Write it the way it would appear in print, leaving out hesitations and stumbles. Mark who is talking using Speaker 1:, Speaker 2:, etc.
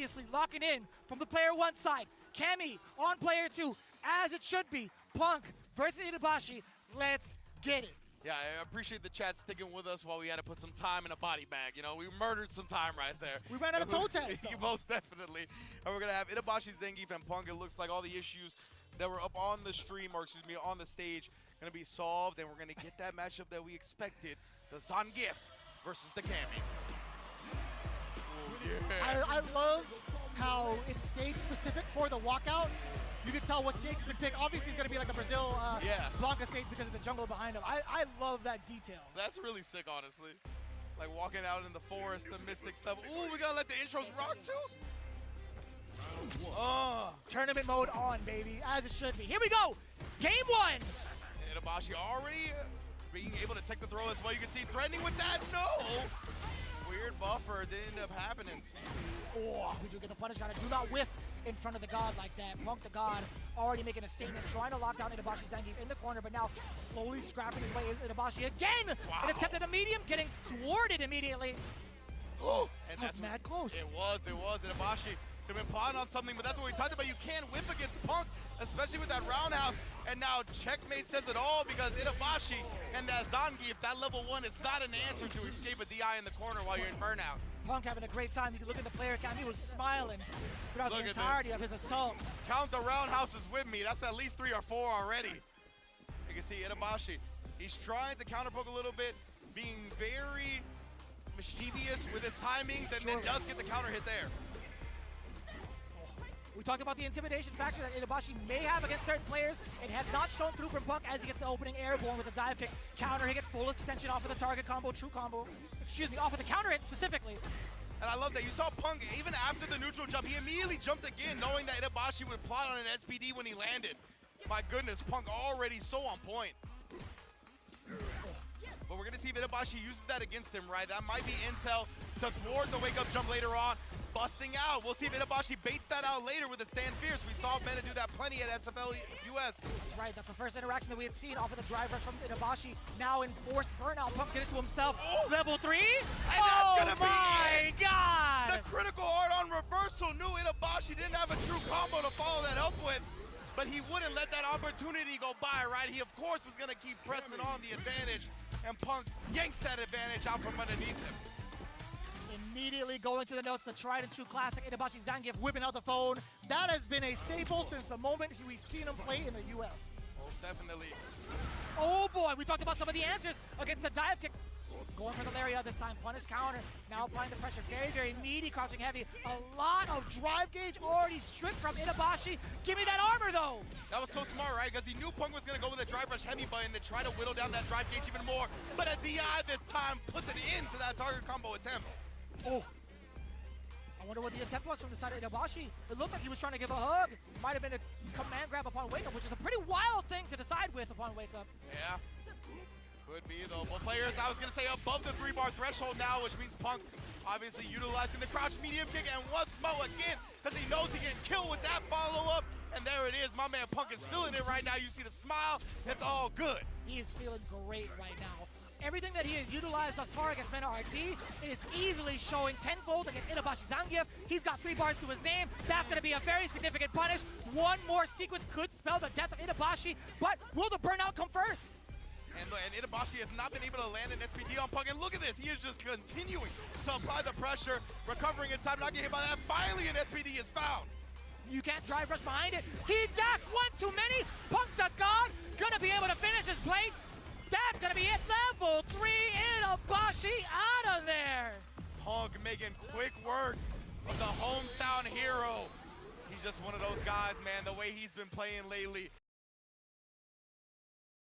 Speaker 1: obviously locking in from the player 1 side. Cammy on player 2, as it should be. Punk versus ITABASHI. Let's get it.
Speaker 2: Yeah, I appreciate the chat sticking with us while we had to put some time in a body bag. You know, we murdered some time right there.
Speaker 1: We ran out of toe tags.
Speaker 2: Most definitely. And we're going to have ITABASHI, Zangief, and Punk. It looks like all the issues that were up on the stream, or excuse me, on the stage, going to be solved, and we're going to get that matchup that we expected. The Zangief versus the Cammy.
Speaker 1: Yeah. I love how it's stage specific for the walkout. You can tell what stage has been picked. Obviously, it's going to be like the Brazil Blanka stage because of the jungle behind him. I love that detail.
Speaker 2: That's really sick, honestly. Like walking out in the forest, the mystic stuff. Ooh, we got to let the intros rock, too.
Speaker 1: Tournament mode on, baby, as it should be. Here we go. Game 1.
Speaker 2: ITABASHI already being able to take the throw as well. You can see threatening with that. No. Weird buffer. Didn't end up happening.
Speaker 1: Oh, we do get the punish. Gotta do not whiff in front of the god like that. Punk the god already making a statement, trying to lock down ITABASHI Zangief in the corner, but now slowly scrapping his way is ITABASHI again.
Speaker 2: Wow.
Speaker 1: An attempt at a medium, getting thwarted immediately.
Speaker 2: Oh, and that's
Speaker 1: mad close.
Speaker 2: It was. ITABASHI could have been plotting on something, but that's what we talked about. You can't whip against Punk, especially with that roundhouse. And now checkmate says it all, because ITABASHI and that Zangief, that level 1 is not an answer to escape a DI in the corner while you're in burnout.
Speaker 1: Punk having a great time. You can look at the player count. He was smiling throughout the entirety of his assault.
Speaker 2: Count the roundhouses with me. That's at least 3 or 4 already. You can see ITABASHI. He's trying to counterpoke a little bit, being very mischievous with his timings, and then does get the counter hit there.
Speaker 1: We talked about the intimidation factor that ITABASHI may have against certain players. It has not shown through from Punk as he gets the opening airborne with a dive kick. Counter hit, full extension off of the target combo, true combo. Excuse me, off of the counter hit specifically.
Speaker 2: And I love that. You saw Punk, even after the neutral jump, he immediately jumped again, knowing that ITABASHI would plot on an SPD when he landed. My goodness, Punk already so on point. But we're going to see if ITABASHI uses that against him, right? That might be intel to thwart the wake-up jump later on. Busting out. We'll see if ITABASHI baits that out later with a stand fierce. We saw Mena do that plenty at SF6.
Speaker 1: That's right. That's the first interaction that we had seen off of the drive rush from ITABASHI. Now in forced burnout. Punk did it to himself.
Speaker 2: Oh.
Speaker 1: Level 3.
Speaker 2: And that's gonna be
Speaker 1: my God!
Speaker 2: The critical art on reversal. Knew ITABASHI didn't have a true combo to follow that up with, but he wouldn't let that opportunity go by, right? He, of course, was going to keep pressing on the advantage, and Punk yanks that advantage out from underneath him.
Speaker 1: Immediately going to the notes, the tried and true classic ITABASHI Zangief whipping out the phone. That has been a staple since the moment we've seen him play in the US.
Speaker 2: Most definitely.
Speaker 1: Oh boy, we talked about some of the answers against the dive kick. Going for the lariat this time, punish counter. Now applying the pressure, very, very meaty, crouching heavy. A lot of drive gauge already stripped from ITABASHI. Give me that armor though.
Speaker 2: That was so smart, right? Because he knew Punk was going to go with a drive rush heavy button to try to whittle down that drive gauge even more. But a DI this time puts it into that target combo attempt.
Speaker 1: Oh, I wonder what the attempt was from the side of ITABASHI. It looked like he was trying to give a hug. Might have been a command grab upon wake up, which is a pretty wild thing to decide with upon wake up.
Speaker 2: Yeah, could be though. But players, I was gonna say above the 3-bar threshold now, which means Punk obviously utilizing the crouch medium kick and once more again, because he knows he can kill with that follow-up. And there it is, my man Punk is feeling it right now. You see the smile, it's all good.
Speaker 1: He is feeling great right now. Everything that he has utilized thus far against MenaRD is easily showing tenfold against ITABASHI Zangief. He's got 3 bars to his name. That's going to be a very significant punish. One more sequence could spell the death of ITABASHI, but will the burnout come first?
Speaker 2: And ITABASHI has not been able to land an SPD on Punk. And look at this, he is just continuing to apply the pressure, recovering in time, not getting hit by that. Finally, an SPD is found.
Speaker 1: You can't drive rush behind it. He dashed one too many. Punk the God, gonna be able to finish his plate. That's gonna be it. Level 3, ITABASHI out of there.
Speaker 2: Punk making quick work of the hometown hero. He's just one of those guys, man, the way he's been playing lately.